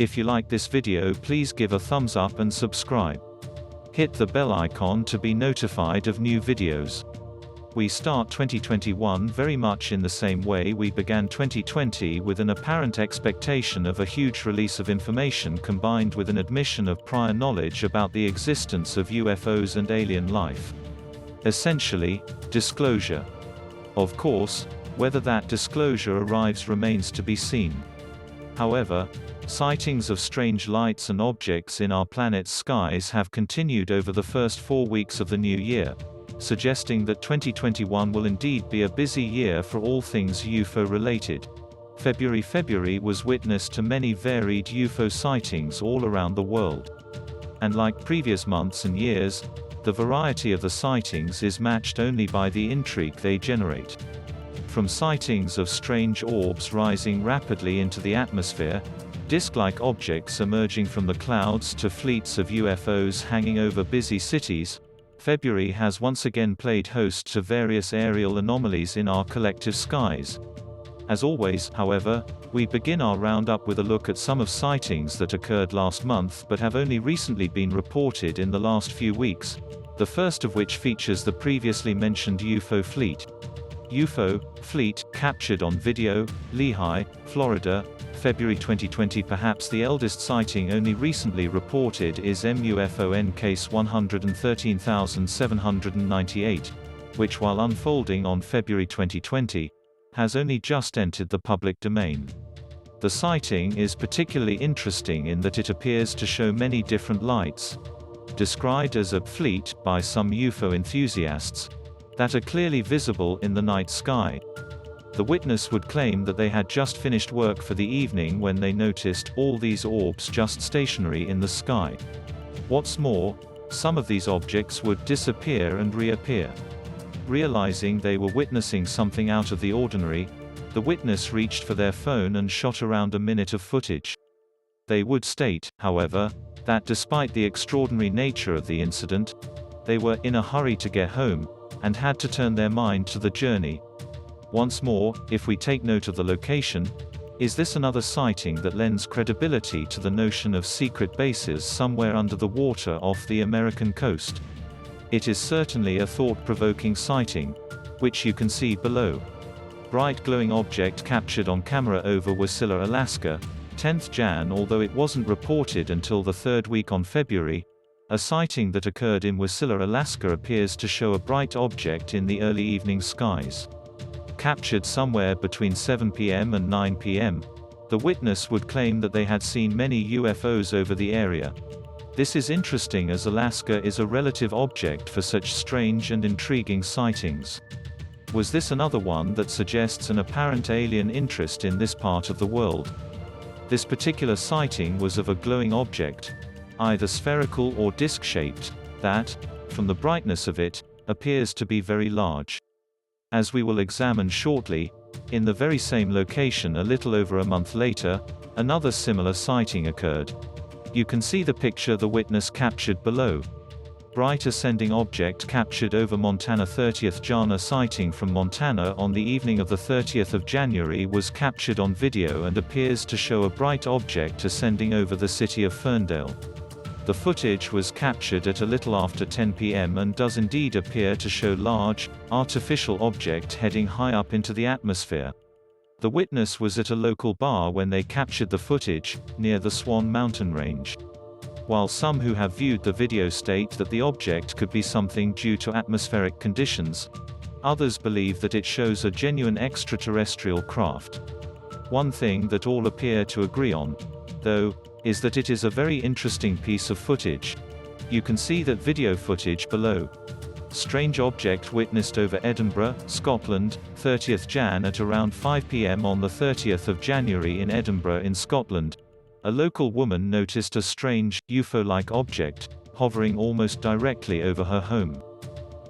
If you like this video, please give a thumbs up and subscribe. Hit the bell icon to be notified of new videos. We start 2021 very much in the same way we began 2020, with an apparent expectation of a huge release of information combined with an admission of prior knowledge about the existence of UFOs and alien life. Essentially, disclosure. Of course, whether that disclosure arrives remains to be seen. However, sightings of strange lights and objects in our planet's skies have continued over the first 4 weeks of the new year, suggesting that 2021 will indeed be a busy year for all things UFO-related. February was witness to many varied UFO sightings all around the world. And like previous months and years, the variety of the sightings is matched only by the intrigue they generate. From sightings of strange orbs rising rapidly into the atmosphere, disc-like objects emerging from the clouds, to fleets of UFOs hanging over busy cities, February has once again played host to various aerial anomalies in our collective skies. As always, however, we begin our roundup with a look at some of sightings that occurred last month but have only recently been reported in the last few weeks, the first of which features the previously mentioned UFO fleet. UFO fleet captured on video, Lehigh, Florida, February 2020. Perhaps the eldest sighting only recently reported is MUFON case 113798, which, while unfolding on February 2020, has only just entered the public domain. The sighting is particularly interesting in that it appears to show many different lights, described as a fleet by some UFO enthusiasts, that are clearly visible in the night sky. The witness would claim that they had just finished work for the evening when they noticed all these orbs just stationary in the sky. What's more, some of these objects would disappear and reappear. Realizing they were witnessing something out of the ordinary, the witness reached for their phone and shot around a minute of footage. They would state, however, that despite the extraordinary nature of the incident, they were in a hurry to get home, and had to turn their mind to the journey. Once more, if we take note of the location, is this another sighting that lends credibility to the notion of secret bases somewhere under the water off the American coast? It is certainly a thought-provoking sighting, which you can see below. Bright glowing object captured on camera over Wasilla, Alaska, 10th Jan. Although it wasn't reported until the third week on February, a sighting that occurred in Wasilla, Alaska appears to show a bright object in the early evening skies. Captured somewhere between 7 p.m. and 9 p.m., the witness would claim that they had seen many UFOs over the area. This is interesting, as Alaska is a relative object for such strange and intriguing sightings. Was this another one that suggests an apparent alien interest in this part of the world? This particular sighting was of a glowing object, either spherical or disc-shaped, that, from the brightness of it, appears to be very large. As we will examine shortly, in the very same location a little over a month later, another similar sighting occurred. You can see the picture the witness captured below. Bright ascending object captured over Montana. 30th Jan. A sighting from Montana on the evening of the 30th of January was captured on video and appears to show a bright object ascending over the city of Ferndale. The footage was captured at a little after 10 p.m. and does indeed appear to show large, artificial object heading high up into the atmosphere. The witness was at a local bar when they captured the footage, near the Swan Mountain Range. While some who have viewed the video state that the object could be something due to atmospheric conditions, others believe that it shows a genuine extraterrestrial craft. One thing that all appear to agree on, though, is that it is a very interesting piece of footage. You can see that video footage below. Strange object witnessed over Edinburgh, Scotland, 30th Jan. At around 5 p.m. on the 30th of January in Edinburgh in Scotland, a local woman noticed a strange, UFO-like object, hovering almost directly over her home.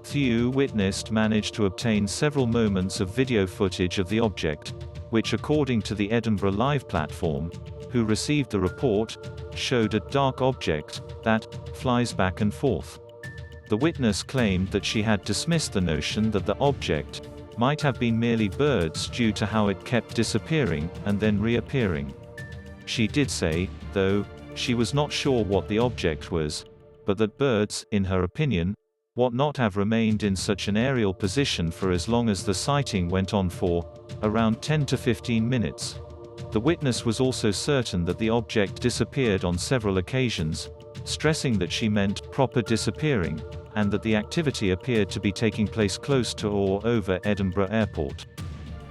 Few witnessed managed to obtain several moments of video footage of the object, which, according to the Edinburgh Live platform, who received the report, showed a dark object that flies back and forth. The witness claimed that she had dismissed the notion that the object might have been merely birds due to how it kept disappearing and then reappearing. She did say, though, she was not sure what the object was, but that birds, in her opinion, would not have remained in such an aerial position for as long as the sighting went on for, around 10 to 15 minutes. The witness was also certain that the object disappeared on several occasions, stressing that she meant proper disappearing, and that the activity appeared to be taking place close to or over Edinburgh Airport.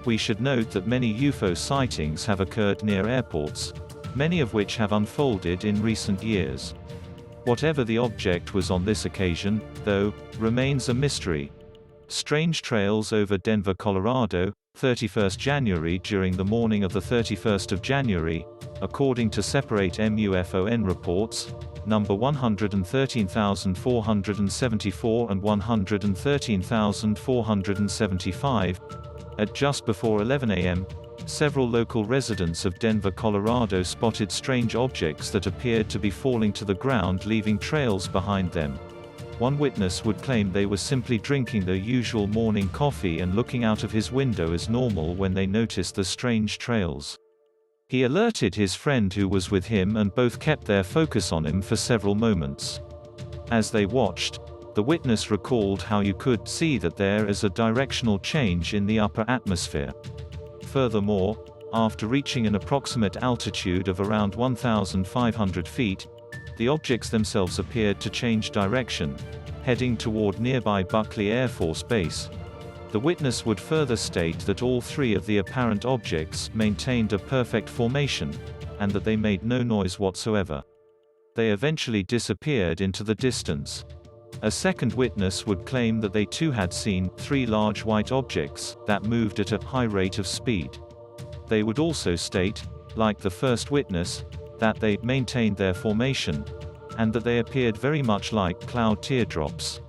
We should note that many UFO sightings have occurred near airports, many of which have unfolded in recent years. Whatever the object was on this occasion, though, remains a mystery. Strange trails over Denver, Colorado, 31st January. During the morning of the 31st of January, according to separate MUFON reports, number 113,474 and 113,475, at just before 11 a.m., several local residents of Denver, Colorado spotted strange objects that appeared to be falling to the ground, leaving trails behind them. One witness would claim they were simply drinking their usual morning coffee and looking out of his window as normal when they noticed the strange trails. He alerted his friend who was with him, and both kept their focus on him for several moments. As they watched, the witness recalled how you could see that there is a directional change in the upper atmosphere. Furthermore, after reaching an approximate altitude of around 1,500 feet, the objects themselves appeared to change direction, heading toward nearby Buckley Air Force Base. The witness would further state that all three of the apparent objects maintained a perfect formation, and that they made no noise whatsoever. They eventually disappeared into the distance. A second witness would claim that they too had seen three large white objects that moved at a high rate of speed. They would also state, like the first witness, that they maintained their formation, and that they appeared very much like cloud teardrops.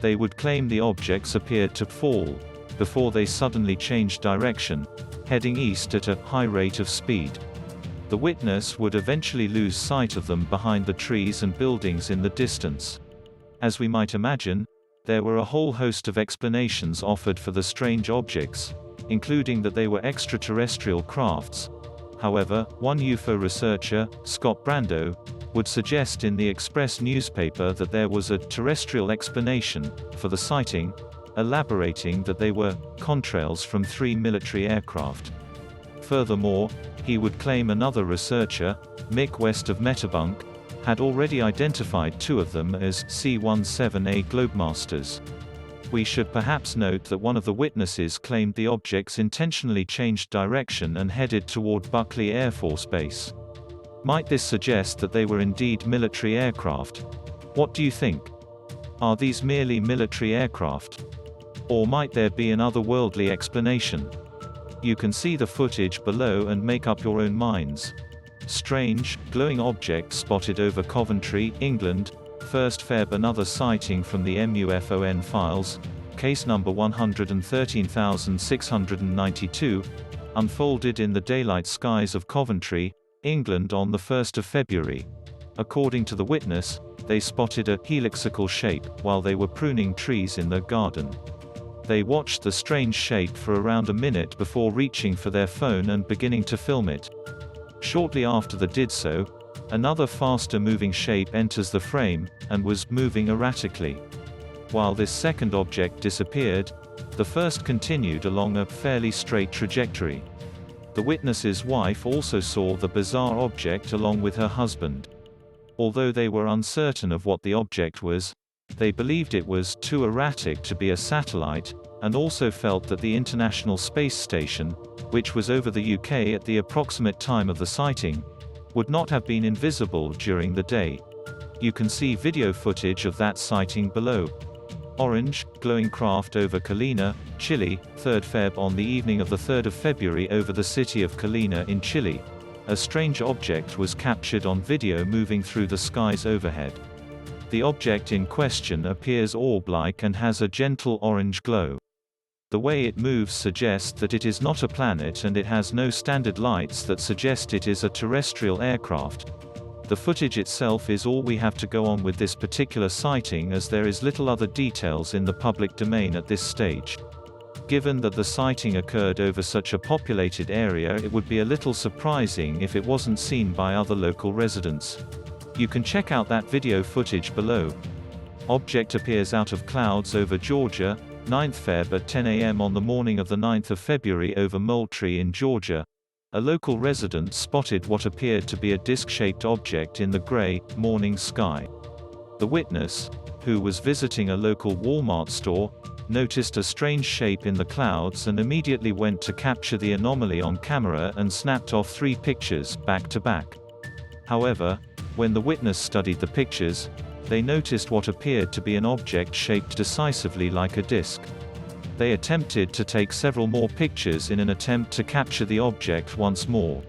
They would claim the objects appeared to fall, before they suddenly changed direction, heading east at a high rate of speed. The witness would eventually lose sight of them behind the trees and buildings in the distance. As we might imagine, there were a whole host of explanations offered for the strange objects, including that they were extraterrestrial crafts. However, one UFO researcher, Scott Brando, would suggest in the Express newspaper that there was a terrestrial explanation for the sighting, elaborating that they were contrails from three military aircraft. Furthermore, he would claim another researcher, Mick West of Metabunk, had already identified two of them as C-17A Globemasters. We should perhaps note that one of the witnesses claimed the objects intentionally changed direction and headed toward Buckley Air Force Base. Might this suggest that they were indeed military aircraft? What do you think? Are these merely military aircraft? Or might there be an otherworldly explanation? You can see the footage below and make up your own minds. Strange, glowing object spotted over Coventry, England, 1st Feb. Another sighting from the MUFON files, case number 113692, unfolded in the daylight skies of Coventry, England on the 1st of February. According to the witness, they spotted a heliaxical shape while they were pruning trees in their garden. They watched the strange shape for around a minute before reaching for their phone and beginning to film it. Shortly after they did so, another faster moving shape enters the frame, and was moving erratically. While this second object disappeared, the first continued along a fairly straight trajectory. The witness's wife also saw the bizarre object along with her husband. Although they were uncertain of what the object was, they believed it was too erratic to be a satellite, and also felt that the International Space Station, which was over the UK at the approximate time of the sighting, would not have been invisible during the day. You can see video footage of that sighting below. Orange, glowing craft over Colina, Chile, 3rd Feb. On the evening of the 3rd of February over the city of Colina in Chile, a strange object was captured on video moving through the skies overhead. The object in question appears orb-like and has a gentle orange glow. The way it moves suggests that it is not a planet, and it has no standard lights that suggest it is a terrestrial aircraft. The footage itself is all we have to go on with this particular sighting, as there is little other details in the public domain at this stage. Given that the sighting occurred over such a populated area, it would be a little surprising if it wasn't seen by other local residents. You can check out that video footage below. Object appears out of clouds over Georgia, 9th Feb at 10 a.m. on the morning of the 9th of February over Moultrie in Georgia. A local resident spotted what appeared to be a disc-shaped object in the gray, morning sky. The witness, who was visiting a local Walmart store, noticed a strange shape in the clouds and immediately went to capture the anomaly on camera and snapped off 3 pictures, back to back. However, when the witness studied the pictures, they noticed what appeared to be an object shaped decisively like a disc. They attempted to take several more pictures in an attempt to capture the object once more.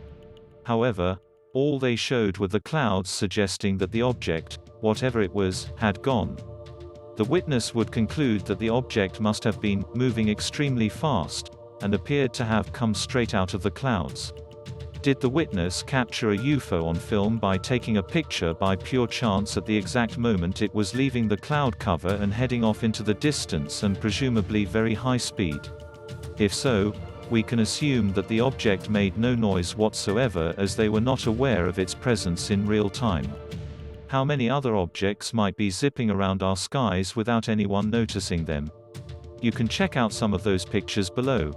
However, all they showed were the clouds suggesting that the object, whatever it was, had gone. The witness would conclude that the object must have been moving extremely fast, and appeared to have come straight out of the clouds. Did the witness capture a UFO on film by taking a picture by pure chance at the exact moment it was leaving the cloud cover and heading off into the distance and presumably very high speed? If so, we can assume that the object made no noise whatsoever as they were not aware of its presence in real time. How many other objects might be zipping around our skies without anyone noticing them? You can check out some of those pictures below.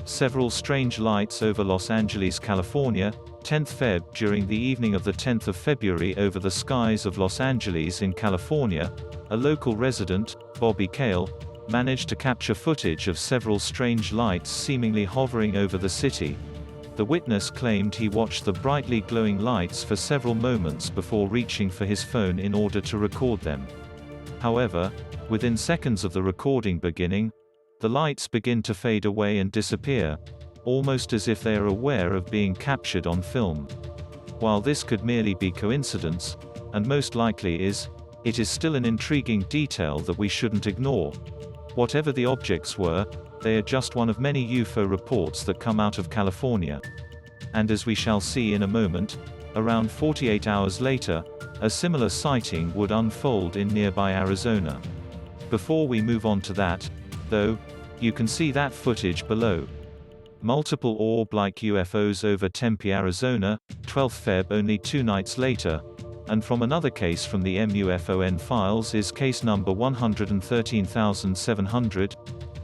Several strange lights over Los Angeles, California, 10th Feb. During the evening of the 10th of February over the skies of Los Angeles in California, a local resident, Bobby Cale, managed to capture footage of several strange lights seemingly hovering over the city. The witness claimed he watched the brightly glowing lights for several moments before reaching for his phone in order to record them. However, within seconds of the recording beginning, the lights begin to fade away and disappear, almost as if they are aware of being captured on film. While this could merely be coincidence, and most likely is, it is still an intriguing detail that we shouldn't ignore. Whatever the objects were, they are just one of many UFO reports that come out of California. And as we shall see in a moment, around 48 hours later, a similar sighting would unfold in nearby Arizona. Before we move on to that, though, you can see that footage below. Multiple orb-like UFOs over Tempe, Arizona, 12th Feb. Only 2 nights later, and from another case from the MUFON files is case number 113700.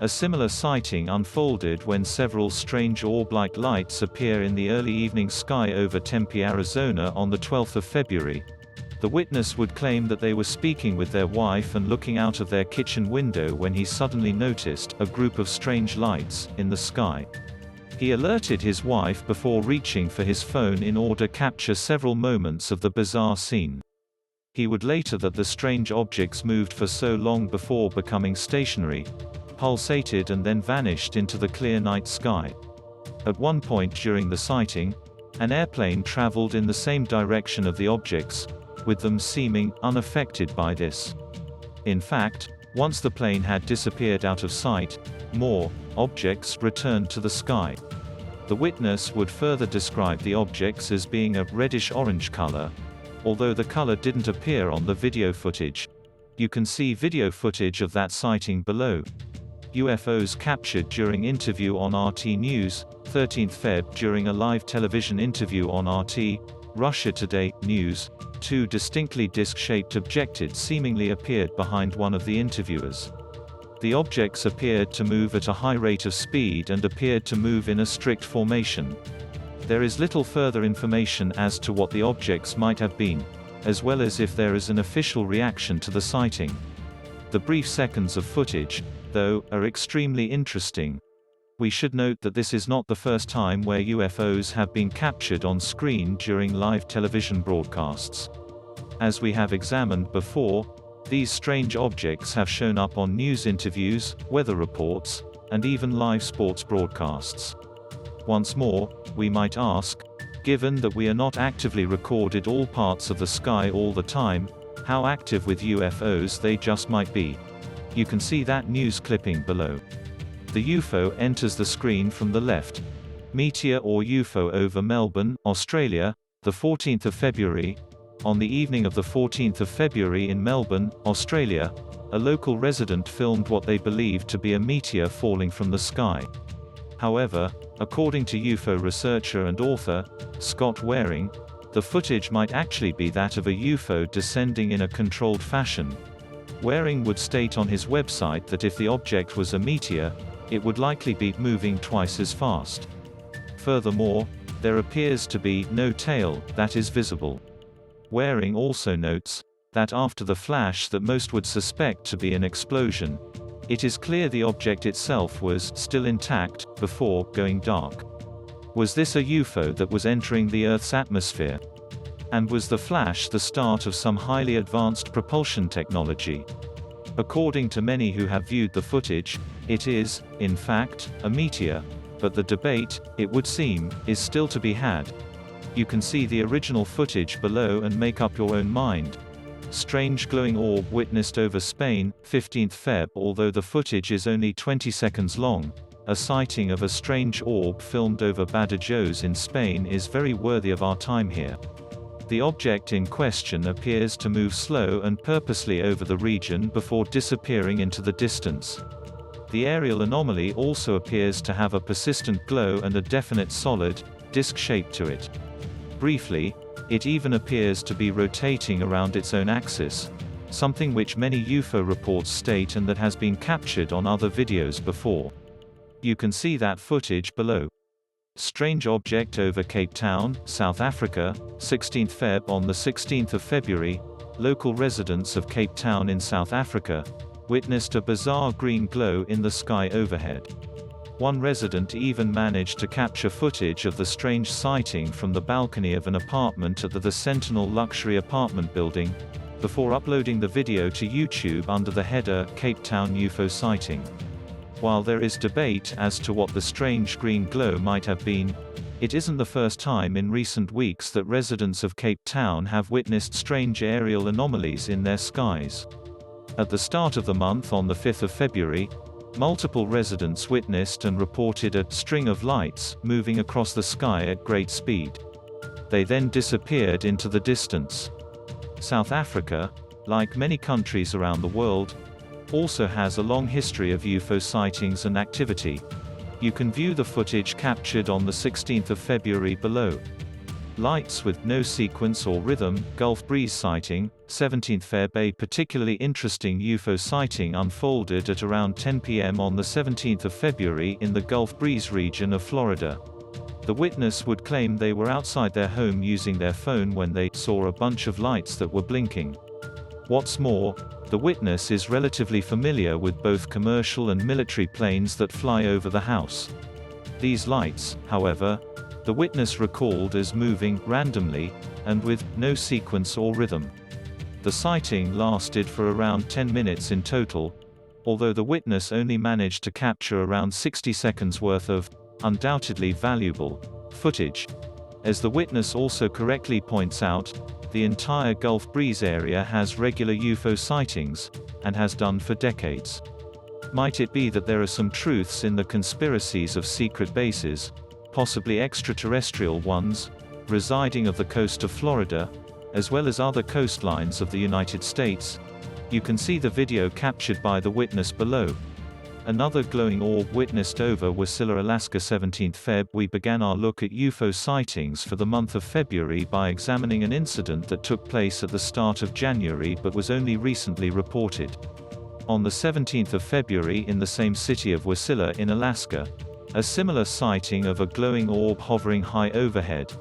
A similar sighting unfolded when several strange orb-like lights appear in the early evening sky over Tempe, Arizona on the 12th of February. The witness would claim that they were speaking with their wife and looking out of their kitchen window when he suddenly noticed a group of strange lights in the sky. He alerted his wife before reaching for his phone in order to capture several moments of the bizarre scene. He would later that the strange objects moved for so long before becoming stationary, pulsated and then vanished into the clear night sky. At one point during the sighting, an airplane traveled in the same direction of the objects, with them seeming unaffected by this. In fact, once the plane had disappeared out of sight, more objects returned to the sky. The witness would further describe the objects as being a reddish-orange color, although the color didn't appear on the video footage. You can see video footage of that sighting below. UFOs captured during interview on RT News, 13th Feb. During a live television interview on RT, Russia Today, News, 2 distinctly disc-shaped objects seemingly appeared behind one of the interviewers. The objects appeared to move at a high rate of speed and appeared to move in a strict formation. There is little further information as to what the objects might have been, as well as if there is an official reaction to the sighting. The brief seconds of footage, though, are extremely interesting. We should note that this is not the first time where UFOs have been captured on screen during live television broadcasts. As we have examined before, these strange objects have shown up on news interviews, weather reports, and even live sports broadcasts. Once more, we might ask, given that we are not actively recorded all parts of the sky all the time, how active with UFOs they just might be. You can see that news clipping below. The UFO enters the screen from the left. Meteor or UFO over Melbourne, Australia, the 14th of February. On the evening of the 14th of February in Melbourne, Australia, a local resident filmed what they believed to be a meteor falling from the sky. However, according to UFO researcher and author, Scott Waring, the footage might actually be that of a UFO descending in a controlled fashion. Waring would state on his website that if the object was a meteor, it would likely be moving twice as fast. Furthermore, there appears to be no tail that is visible. Waring also notes that after the flash that most would suspect to be an explosion, it is clear the object itself was still intact before going dark. Was this a UFO that was entering the Earth's atmosphere? And was the flash the start of some highly advanced propulsion technology? According to many who have viewed the footage, it is, in fact, a meteor, but the debate, it would seem, is still to be had. You can see the original footage below and make up your own mind. Strange glowing orb witnessed over Spain, 15th Feb. Although the footage is only 20 seconds long, a sighting of a strange orb filmed over Badajoz in Spain is very worthy of our time here. The object in question appears to move slow and purposely over the region before disappearing into the distance. The aerial anomaly also appears to have a persistent glow and a definite solid, disc shape to it. Briefly, it even appears to be rotating around its own axis, something which many UFO reports state and that has been captured on other videos before. You can see that footage below. Strange object over Cape Town, South Africa, 16th Feb. On the 16th of February, local residents of Cape Town in South Africa witnessed a bizarre green glow in the sky overhead. One resident even managed to capture footage of the strange sighting from the balcony of an apartment at the Sentinel luxury apartment building, before uploading the video to YouTube under the header Cape Town UFO sighting. While there is debate as to what the strange green glow might have been, it isn't the first time in recent weeks that residents of Cape Town have witnessed strange aerial anomalies in their skies. At the start of the month on the 5th of February, multiple residents witnessed and reported a string of lights moving across the sky at great speed. They then disappeared into the distance. South Africa, like many countries around the world, also has a long history of UFO sightings and activity. You can view the footage captured on the 16th of February below. Lights with no sequence or rhythm, Gulf breeze sighting, 17th Feb. A particularly interesting UFO sighting unfolded at around 10 p.m. on the 17th of February in the Gulf breeze region of Florida. The witness would claim they were outside their home using their phone when they saw a bunch of lights that were blinking. What's more, the witness is relatively familiar with both commercial and military planes that fly over the house. These lights, however, the witness recalled as moving randomly, and with no sequence or rhythm. The sighting lasted for around 10 minutes in total, although the witness only managed to capture around 60 seconds worth of, undoubtedly valuable, footage. As the witness also correctly points out, the entire Gulf breeze area has regular UFO sightings, and has done for decades. Might it be that there are some truths in the conspiracies of secret bases, possibly extraterrestrial ones, residing off the coast of Florida, as well as other coastlines of the United States? You can see the video captured by the witness below. Another glowing orb witnessed over Wasilla, Alaska, 17th Feb. We began our look at UFO sightings for the month of February by examining an incident that took place at the start of January but was only recently reported. On the 17th of February in the same city of Wasilla in Alaska, a similar sighting of a glowing orb hovering high overhead.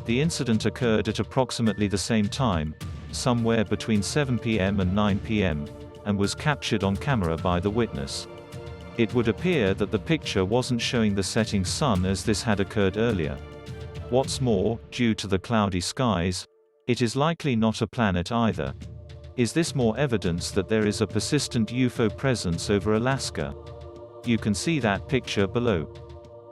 The incident occurred at approximately the same time, somewhere between 7 p.m. and 9 p.m., and was captured on camera by the witness. It would appear that the picture wasn't showing the setting sun as this had occurred earlier. What's more, due to the cloudy skies, it is likely not a planet either. Is this more evidence that there is a persistent UFO presence over Alaska? You can see that picture below.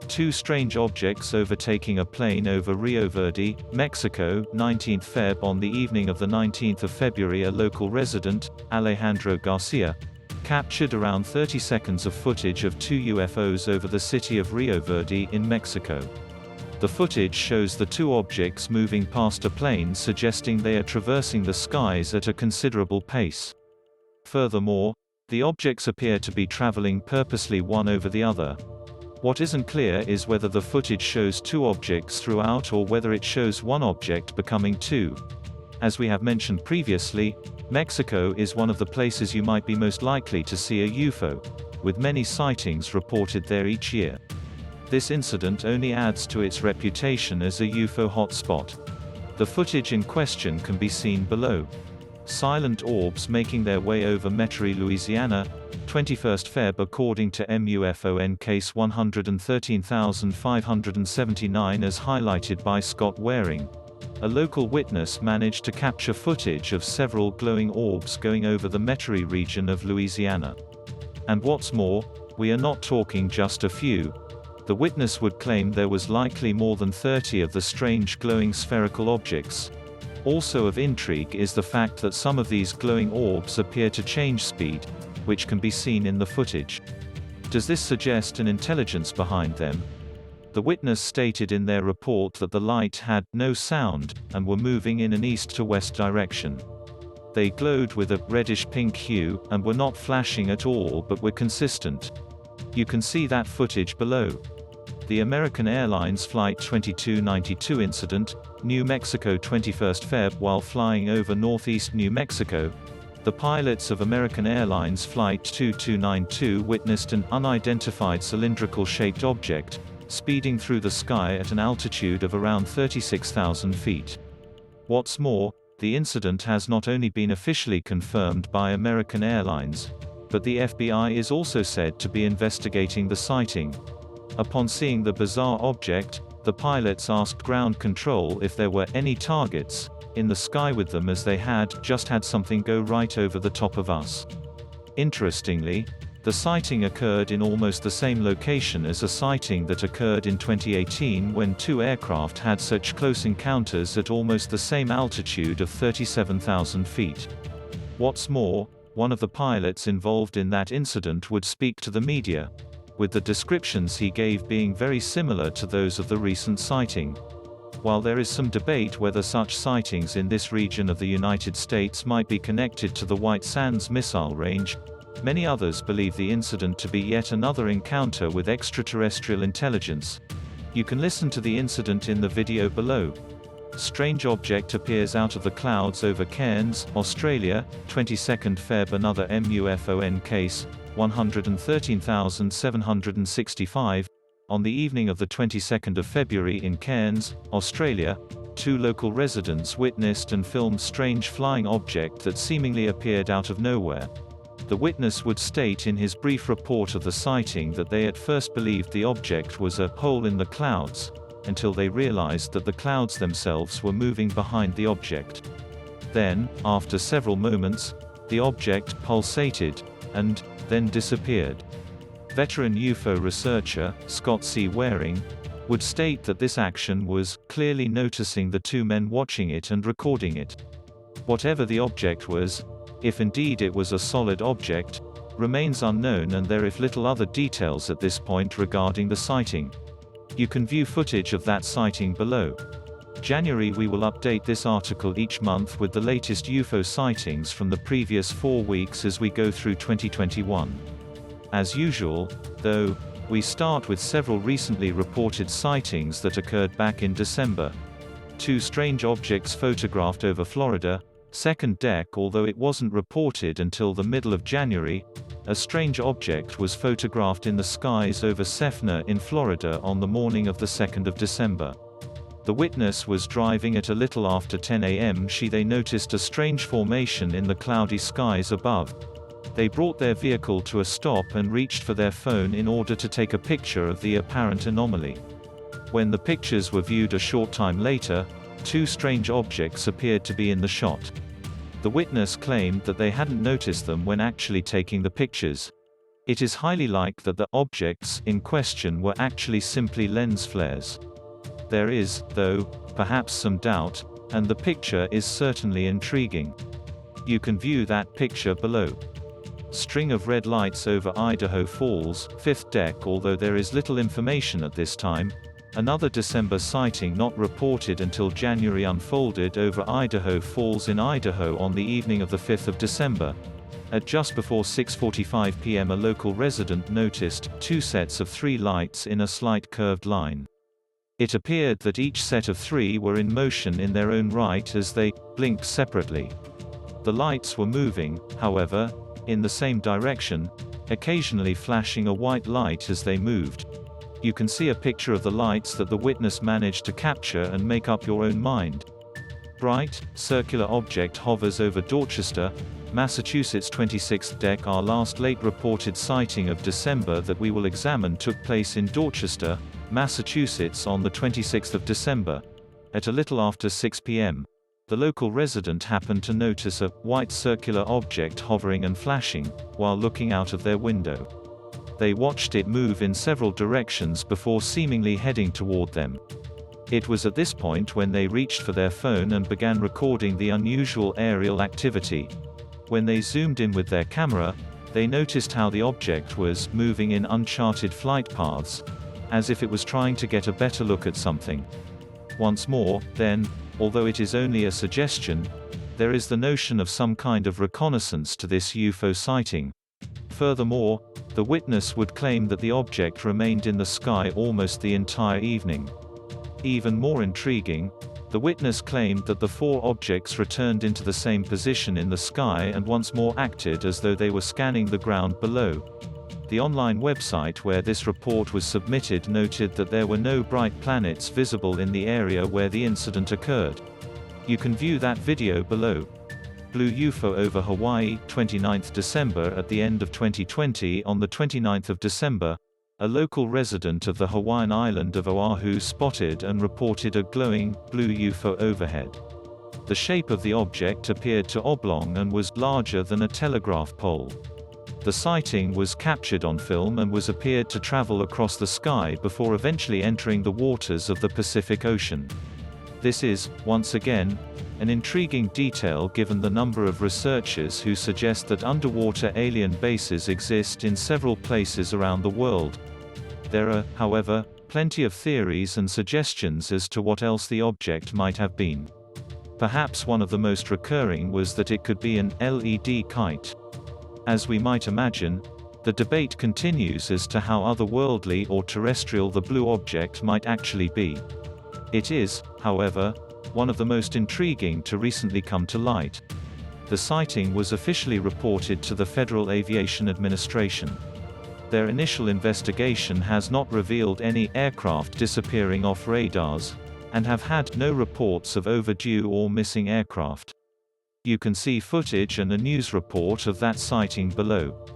Two strange objects overtaking a plane over Rio Verde, Mexico, 19th Feb. On the evening of the 19th of February, a local resident, Alejandro Garcia, captured around 30 seconds of footage of two UFOs over the city of Rio Verde in Mexico. The footage shows the two objects moving past a plane, suggesting they are traversing the skies at a considerable pace. Furthermore, the objects appear to be traveling purposely one over the other. What isn't clear is whether the footage shows two objects throughout or whether it shows one object becoming two. As we have mentioned previously, Mexico is one of the places you might be most likely to see a UFO, with many sightings reported there each year. This incident only adds to its reputation as a UFO hotspot. The footage in question can be seen below. Silent orbs making their way over Metairie, Louisiana, 21st Feb. According to MUFON case 113579, as highlighted by Scott Waring. A local witness managed to capture footage of several glowing orbs going over the Metairie region of Louisiana. And what's more, we are not talking just a few. The witness would claim there was likely more than 30 of the strange glowing spherical objects. Also of intrigue is the fact that some of these glowing orbs appear to change speed, which can be seen in the footage. Does this suggest an intelligence behind them? The witness stated in their report that the light had no sound, and were moving in an east to west direction. They glowed with a reddish-pink hue, and were not flashing at all but were consistent. You can see that footage below. The American Airlines Flight 2292 incident, New Mexico, 21st Feb. While flying over northeast New Mexico, the pilots of American Airlines Flight 2292 witnessed an unidentified cylindrical-shaped object, speeding through the sky at an altitude of around 36,000 feet. What's more, the incident has not only been officially confirmed by American Airlines, but the FBI is also said to be investigating the sighting. Upon seeing the bizarre object, the pilots asked ground control if there were any targets in the sky with them, as they had just had something go right over the top of us. Interestingly, the sighting occurred in almost the same location as a sighting that occurred in 2018 when two aircraft had such close encounters at almost the same altitude of 37,000 feet. What's more, one of the pilots involved in that incident would speak to the media, with the descriptions he gave being very similar to those of the recent sighting. While there is some debate whether such sightings in this region of the United States might be connected to the White Sands Missile Range, many others believe the incident to be yet another encounter with extraterrestrial intelligence. You can listen to the incident in the video below. Strange object appears out of the clouds over Cairns, Australia, 22nd Feb. Another MUFON case, 113,765. On the evening of the 22nd of February in Cairns, Australia, two local residents witnessed and filmed strange flying object that seemingly appeared out of nowhere. The witness would state in his brief report of the sighting that they at first believed the object was a hole in the clouds, until they realized that the clouds themselves were moving behind the object. Then, after several moments, the object pulsated, and then disappeared. Veteran UFO researcher, Scott C. Waring, would state that this action was clearly noticing the two men watching it and recording it. Whatever the object was, if indeed it was a solid object, remains unknown, and there is little other details at this point regarding the sighting. You can view footage of that sighting below. January. We will update this article each month with the latest UFO sightings from the previous 4 weeks as we go through 2021. As usual, though, we start with several recently reported sightings that occurred back in December. Two strange objects photographed over Florida, second deck. Although it wasn't reported until the middle of January, a strange object was photographed in the skies over Seffner in Florida on the morning of the 2nd of December. The witness was driving at a little after 10 a.m. They noticed a strange formation in the cloudy skies above. They brought their vehicle to a stop and reached for their phone in order to take a picture of the apparent anomaly. When the pictures were viewed a short time later, two strange objects appeared to be in the shot. The witness claimed that they hadn't noticed them when actually taking the pictures. It is highly likely that the objects in question were actually simply lens flares. There is, though, perhaps some doubt, and the picture is certainly intriguing. You can view that picture below. String of red lights over Idaho Falls, 5th deck. Although there is little information at this time, Another December sighting not reported until January unfolded over Idaho Falls in Idaho on the evening of the 5th of December. At just before 6:45 p.m. a local resident noticed 2 sets of 3 lights in a slight curved line. It appeared that each set of 3 were in motion in their own right as they blinked separately. The lights were moving, however, in the same direction, occasionally flashing a white light as they moved. You can see a picture of the lights that the witness managed to capture and make up your own mind. Bright, circular object hovers over Dorchester, Massachusetts 26th deck. Our last late reported sighting of December that we will examine took place in Dorchester, Massachusetts on the 26th of December. At a little after 6 p.m. the local resident happened to notice a white circular object hovering and flashing, while looking out of their window. They watched it move in several directions before seemingly heading toward them. It was at this point when they reached for their phone and began recording the unusual aerial activity. When they zoomed in with their camera, they noticed how the object was moving in uncharted flight paths, as if it was trying to get a better look at something. Once more, then, although it is only a suggestion, there is the notion of some kind of reconnaissance to this UFO sighting. Furthermore, the witness would claim that the object remained in the sky almost the entire evening. Even more intriguing, the witness claimed that the 4 objects returned into the same position in the sky and once more acted as though they were scanning the ground below. The online website where this report was submitted noted that there were no bright planets visible in the area where the incident occurred. You can view that video below. Blue UFO over Hawaii, 29th December. At the end of 2020, on the 29th of December, a local resident of the Hawaiian island of Oahu spotted and reported a glowing, blue UFO overhead. The shape of the object appeared to oblong and was larger than a telegraph pole. The sighting was captured on film and was appeared to travel across the sky before eventually entering the waters of the Pacific Ocean. This is, once again, an intriguing detail given the number of researchers who suggest that underwater alien bases exist in several places around the world. There are, however, plenty of theories and suggestions as to what else the object might have been. Perhaps one of the most recurring was that it could be an LED kite. As we might imagine, the debate continues as to how otherworldly or terrestrial the blue object might actually be. It is, however, one of the most intriguing to recently come to light. The sighting was officially reported to the Federal Aviation Administration. Their initial investigation has not revealed any aircraft disappearing off radars, and have had no reports of overdue or missing aircraft. You can see footage and a news report of that sighting below.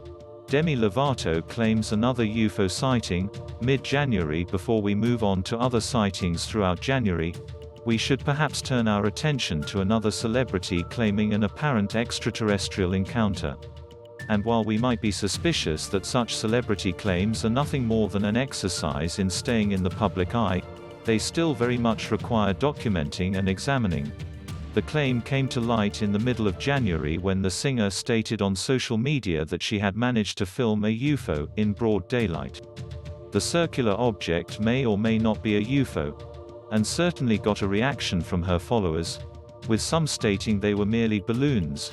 Demi Lovato claims another UFO sighting, mid-January. Before we move on to other sightings throughout January, we should perhaps turn our attention to another celebrity claiming an apparent extraterrestrial encounter. And while we might be suspicious that such celebrity claims are nothing more than an exercise in staying in the public eye, they still very much require documenting and examining. The claim came to light in the middle of January when the singer stated on social media that she had managed to film a UFO in broad daylight. The circular object may or may not be a UFO, and certainly got a reaction from her followers, with some stating they were merely balloons.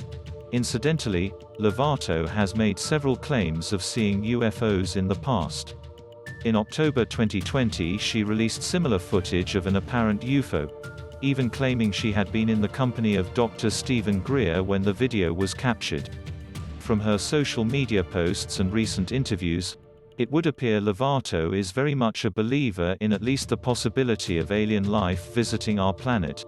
Incidentally, Lovato has made several claims of seeing UFOs in the past. In October 2020 she released similar footage of an apparent UFO, even claiming she had been in the company of Dr. Stephen Greer when the video was captured. From her social media posts and recent interviews, it would appear Lovato is very much a believer in at least the possibility of alien life visiting our planet.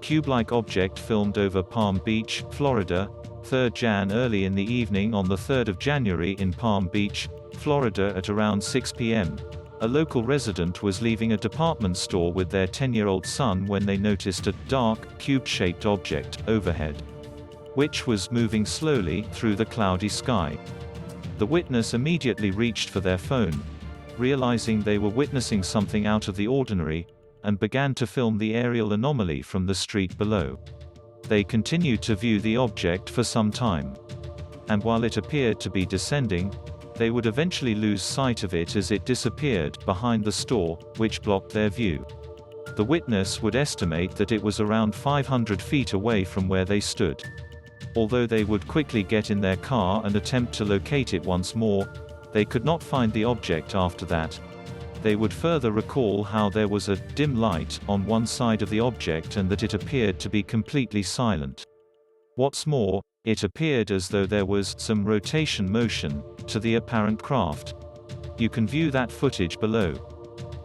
Cube-like object filmed over Palm Beach, Florida, 3rd Jan. Early in the evening on the 3rd of January in Palm Beach, Florida at around 6 p.m. A local resident was leaving a department store with their 10-year-old son when they noticed a dark, cube-shaped object overhead, which was moving slowly through the cloudy sky. The witness immediately reached for their phone, realizing they were witnessing something out of the ordinary, and began to film the aerial anomaly from the street below. They continued to view the object for some time. And while it appeared to be descending, They would eventually lose sight of it as it disappeared behind the store, which blocked their view. The witness would estimate that it was around 500 feet away from where they stood. Although they would quickly get in their car and attempt to locate it once more, they could not find the object after that. They would further recall how there was a dim light on one side of the object and that it appeared to be completely silent. What's more, it appeared as though there was some rotation motion to the apparent craft. You can view that footage below.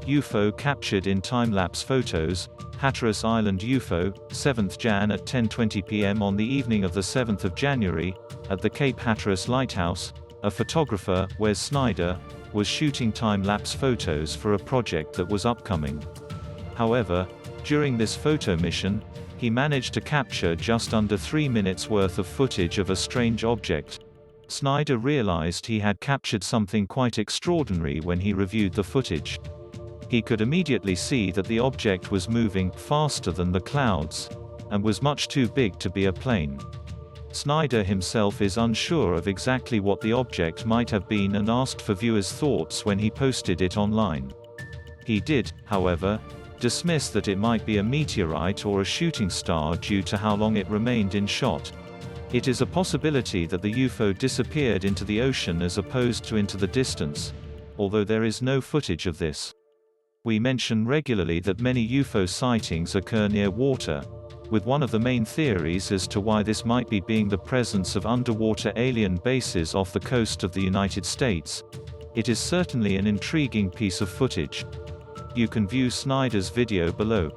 UFO captured in time-lapse photos. Hatteras Island UFO, 7th Jan at 10:20 p.m. on the evening of the 7th of January, at the Cape Hatteras Lighthouse, a photographer, Wes Snyder, was shooting time-lapse photos for a project that was upcoming. However, during this photo mission, he managed to capture just under 3 minutes worth of footage of a strange object. Snyder realized he had captured something quite extraordinary when he reviewed the footage. He could immediately see that the object was moving faster than the clouds, and was much too big to be a plane. Snyder himself is unsure of exactly what the object might have been and asked for viewers' thoughts when he posted it online. He did, however, dismiss that it might be a meteorite or a shooting star due to how long it remained in shot. It is a possibility that the UFO disappeared into the ocean as opposed to into the distance, although there is no footage of this. We mention regularly that many UFO sightings occur near water, with one of the main theories as to why this might be being the presence of underwater alien bases off the coast of the United States. It is certainly an intriguing piece of footage. You can view Snyder's video below.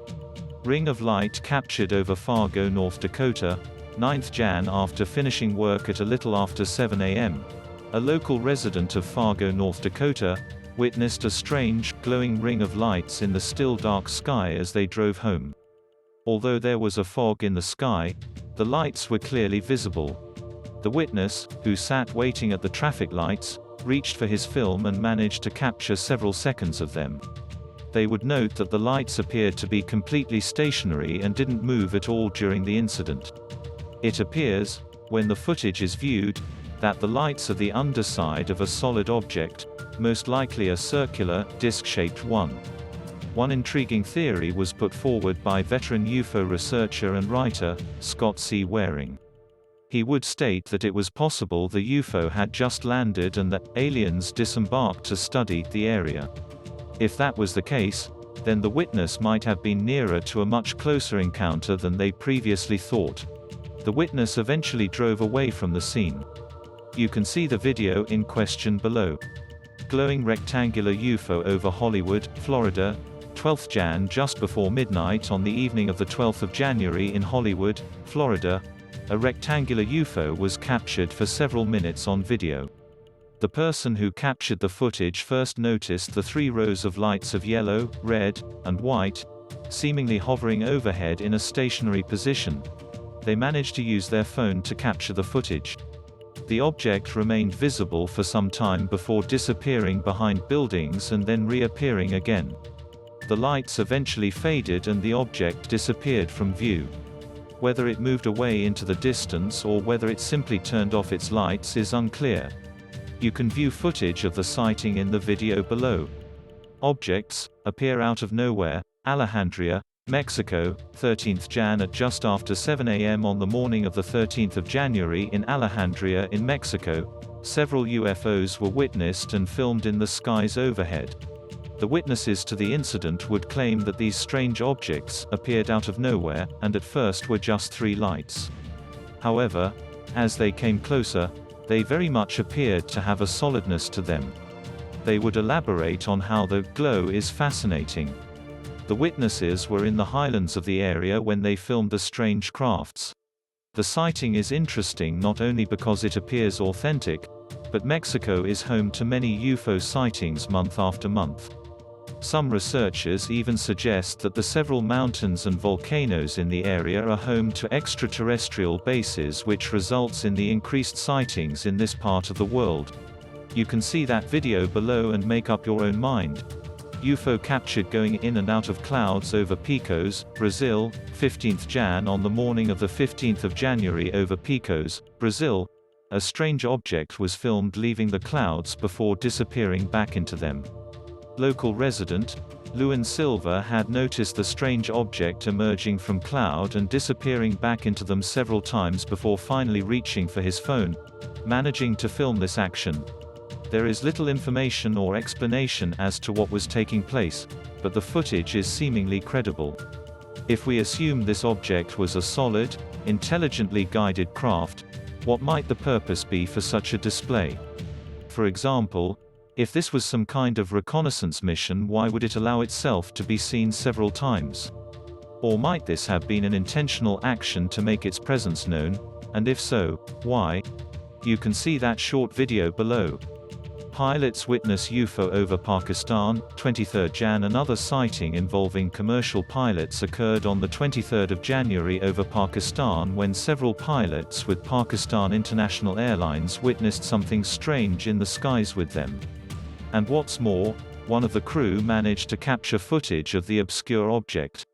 Ring of light captured over Fargo, North Dakota, 9th Jan after finishing work at a little after 7 a.m. A local resident of Fargo, North Dakota, witnessed a strange, glowing ring of lights in the still dark sky as they drove home. Although there was a fog in the sky, the lights were clearly visible. The witness, who sat waiting at the traffic lights, reached for his film and managed to capture several seconds of them. They would note that the lights appeared to be completely stationary and didn't move at all during the incident. It appears, when the footage is viewed, that the lights are the underside of a solid object, most likely a circular, disc-shaped one. One intriguing theory was put forward by veteran UFO researcher and writer, Scott C. Waring. He would state that it was possible the UFO had just landed and that aliens disembarked to study the area. If that was the case, then the witness might have been nearer to a much closer encounter than they previously thought. The witness eventually drove away from the scene. You can see the video in question below. Glowing rectangular UFO over Hollywood, Florida, 12th Jan just before midnight on the evening of the 12th of January in Hollywood, Florida. A rectangular UFO was captured for several minutes on video. The person who captured the footage first noticed the 3 rows of lights of yellow, red, and white, seemingly hovering overhead in a stationary position. They managed to use their phone to capture the footage. The object remained visible for some time before disappearing behind buildings and then reappearing again. The lights eventually faded and the object disappeared from view. Whether it moved away into the distance or whether it simply turned off its lights is unclear. You can view footage of the sighting in the video below. Objects appear out of nowhere. Alejandria, Mexico, 13th Jan at just after 7 a.m. on the morning of the 13th of January in Alejandria in Mexico. Several UFOs were witnessed and filmed in the skies overhead. The witnesses to the incident would claim that these strange objects appeared out of nowhere, and at first were just 3 lights. However, as they came closer, they very much appeared to have a solidness to them. They would elaborate on how the glow is fascinating. The witnesses were in the highlands of the area when they filmed the strange crafts. The sighting is interesting not only because it appears authentic, but Mexico is home to many UFO sightings month after month. Some researchers even suggest that the several mountains and volcanoes in the area are home to extraterrestrial bases, which results in the increased sightings in this part of the world. You can see that video below and make up your own mind. UFO captured going in and out of clouds over Picos, Brazil, 15th Jan on the morning of the 15th of January over Picos, Brazil. a strange object was filmed leaving the clouds before disappearing back into them. Local resident, Luan Silva had noticed the strange object emerging from cloud and disappearing back into them several times before finally reaching for his phone, managing to film this action. There is little information or explanation as to what was taking place, but the footage is seemingly credible. If we assume this object was a solid, intelligently guided craft, what might the purpose be for such a display? For example, if this was some kind of reconnaissance mission, why would it allow itself to be seen several times? Or might this have been an intentional action to make its presence known, and if so, why? You can see that short video below. Pilots witness UFO over Pakistan, 23 Jan. Another sighting involving commercial pilots occurred on the 23rd of January over Pakistan when several pilots with Pakistan International Airlines witnessed something strange in the skies with them. And what's more, one of the crew managed to capture footage of the obscure object.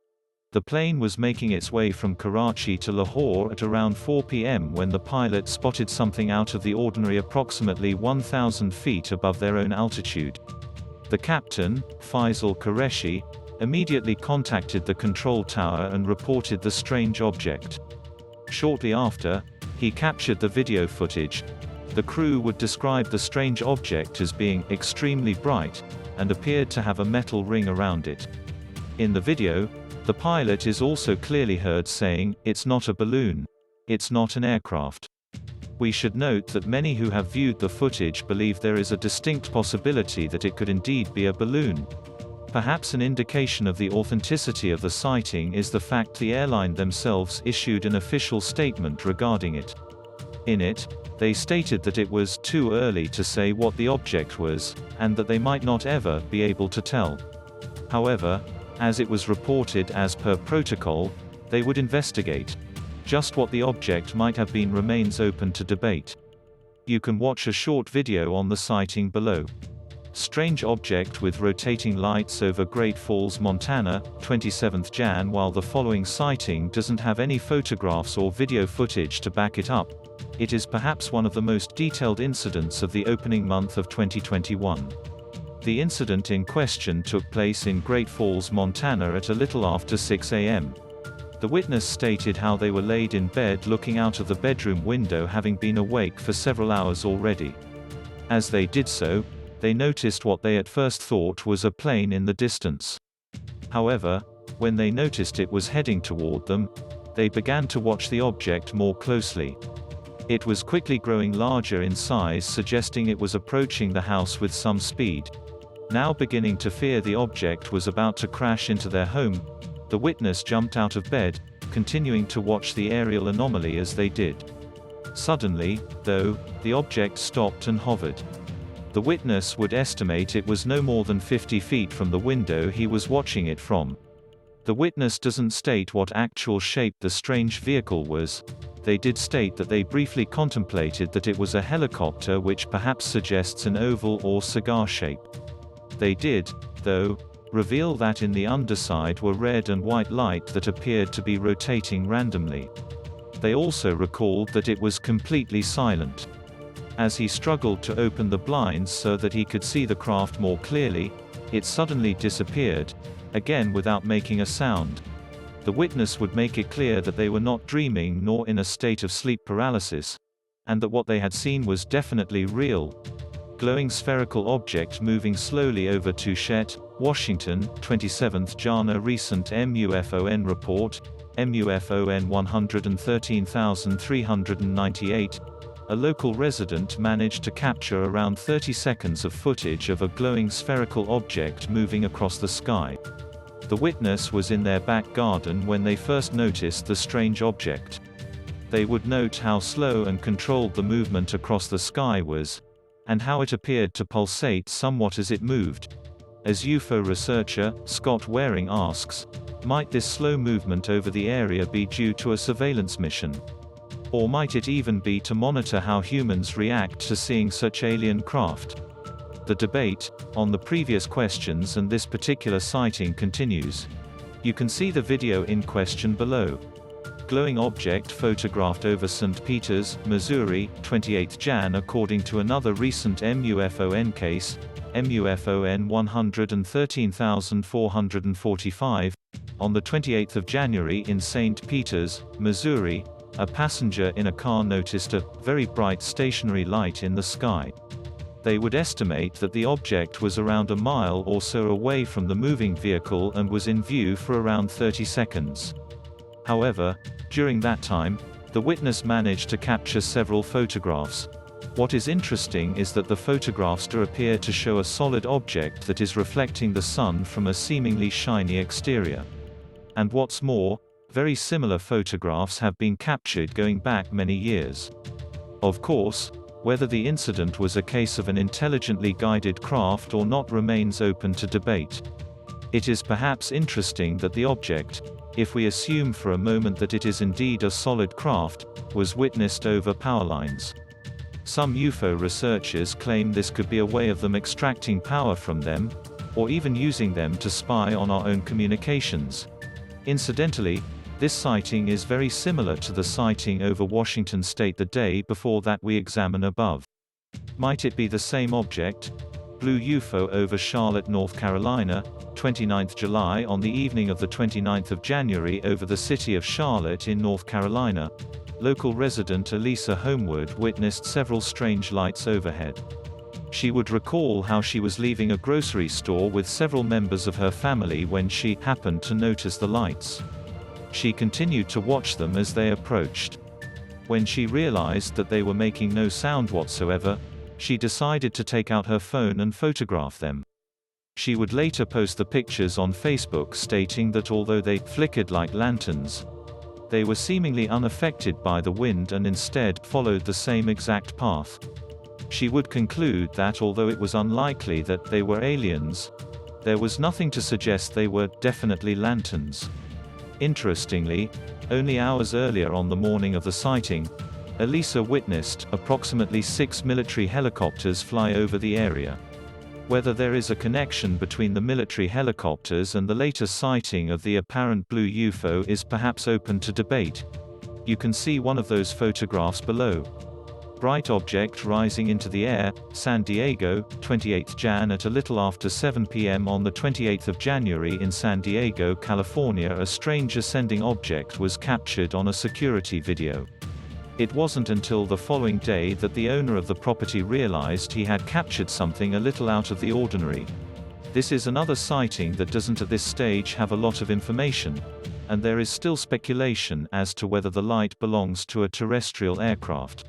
The plane was making its way from Karachi to Lahore at around 4 p.m. when the pilot spotted something out of the ordinary approximately 1,000 feet above their own altitude. The captain, Faisal Qureshi, immediately contacted the control tower and reported the strange object. Shortly after, he captured the video footage. The crew would describe the strange object as being extremely bright, and appeared to have a metal ring around it. In the video, the pilot is also clearly heard saying, "It's not a balloon. It's not an aircraft." We should note that many who have viewed the footage believe there is a distinct possibility that it could indeed be a balloon. Perhaps an indication of the authenticity of the sighting is the fact the airline themselves issued an official statement regarding it. In it, they stated that it was too early to say what the object was, and that they might not ever be able to tell. However, as it was reported as per protocol, they would investigate. Just what the object might have been remains open to debate. You can watch a short video on the sighting below. Strange object with rotating lights over Great Falls, Montana, 27th Jan. While the following sighting doesn't have any photographs or video footage to back it up, it is perhaps one of the most detailed incidents of the opening month of 2021. The incident in question took place in Great Falls, Montana at a little after 6 a.m. The witness stated how they were laid in bed looking out of the bedroom window, having been awake for several hours already. As they did so, they noticed what they at first thought was a plane in the distance. However, when they noticed it was heading toward them, they began to watch the object more closely. It was quickly growing larger in size, suggesting it was approaching the house with some speed. Now beginning to fear the object was about to crash into their home, the witness jumped out of bed, continuing to watch the aerial anomaly as they did. Suddenly, though, the object stopped and hovered. The witness would estimate it was no more than 50 feet from the window he was watching it from. The witness doesn't state what actual shape the strange vehicle was. They did state that they briefly contemplated that it was a helicopter, which perhaps suggests an oval or cigar shape. They did, though, reveal that in the underside were red and white light that appeared to be rotating randomly. They also recalled that it was completely silent. As he struggled to open the blinds so that he could see the craft more clearly, it suddenly disappeared, again without making a sound. The witness would make it clear that they were not dreaming nor in a state of sleep paralysis, and that what they had seen was definitely real. Glowing spherical object moving slowly over Touchette, Washington, 27th Jan. A recent MUFON report, MUFON 113398, a local resident managed to capture around 30 seconds of footage of a glowing spherical object moving across the sky. The witness was in their back garden when they first noticed the strange object. They would note how slow and controlled the movement across the sky was, and how it appeared to pulsate somewhat as it moved. As UFO researcher, Scott Waring asks, might this slow movement over the area be due to a surveillance mission? Or might it even be to monitor how humans react to seeing such alien craft? The debate on the previous questions and this particular sighting continues. You can see the video in question below. glowing object photographed over St. Peters, Missouri, 28 Jan. According to another recent MUFON case, MUFON 113445, on the 28th of January in St. Peters, Missouri, a passenger in a car noticed a very bright stationary light in the sky. They would estimate that the object was around a mile or so away from the moving vehicle and was in view for around 30 seconds. However, during that time, the witness managed to capture several photographs. What is interesting is that the photographs do appear to show a solid object that is reflecting the sun from a seemingly shiny exterior. And what's more, very similar photographs have been captured going back many years. Of course, whether the incident was a case of an intelligently guided craft or not remains open to debate. It is perhaps interesting that the object, if we assume for a moment that it is indeed a solid craft, was witnessed over power lines. Some UFO researchers claim this could be a way of them extracting power from them, or even using them to spy on our own communications. Incidentally, this sighting is very similar to the sighting over Washington state the day before that we examine above. Might it be the same object? Blue UFO over Charlotte, North Carolina, 29th July. On the evening of the 29th of January over the city of Charlotte in North Carolina, local resident Elisa Homewood witnessed several strange lights overhead. She would recall how she was leaving a grocery store with several members of her family when she happened to notice the lights. She continued to watch them as they approached. When she realized that they were making no sound whatsoever, she decided to take out her phone and photograph them. She would later post the pictures on Facebook, stating that although they flickered like lanterns, they were seemingly unaffected by the wind and instead followed the same exact path. She would conclude that although it was unlikely that they were aliens, there was nothing to suggest they were definitely lanterns. Interestingly, only hours earlier on the morning of the sighting, Elisa witnessed approximately 6 military helicopters fly over the area. Whether there is a connection between the military helicopters and the latest sighting of the apparent blue UFO is perhaps open to debate. You can see one of those photographs below. Bright object rising into the air, San Diego, 28th Jan. At a little after 7 p.m. on the 28th of January in San Diego, California, a strange ascending object was captured on a security video. It wasn't until the following day that the owner of the property realized he had captured something a little out of the ordinary. This is another sighting that doesn't at this stage have a lot of information, and there is still speculation as to whether the light belongs to a terrestrial aircraft.